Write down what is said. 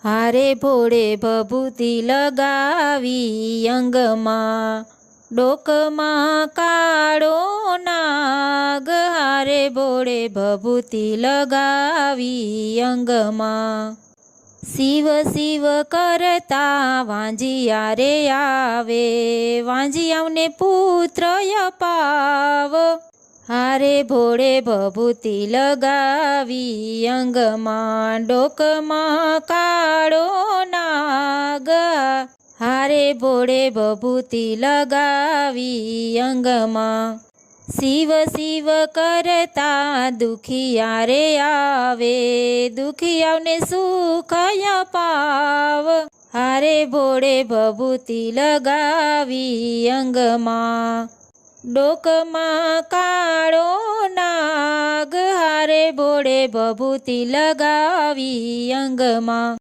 હારે ભોળે ભભૂતિ લગાવી અંગમાં, ડોકમાં કાળો નાગ. હારે ભોળે ભભૂતિ લગાવી અંગમાં, શિવ શિવ કરતા વાંજિયા રે આવે, વાંજિયાઓને પુત્ર અપાવ. હારે ભોળે ભભૂતિ લગાવી અંગમાં, ડોકમાં કાળો નાગ. હારે ભોળે ભભૂતિ લગાવી અંગમાં, શિવ શિવ કરતા દુખિયા રે આવે, દુખિયાઓને સુખ અપાવ. હારે ભોળે ભભૂતિ લગાવી અંગમાં, ડોકમાં કાળો નાગ. હારે ભોળે ભભૂતિ લગાવી અંગમાં.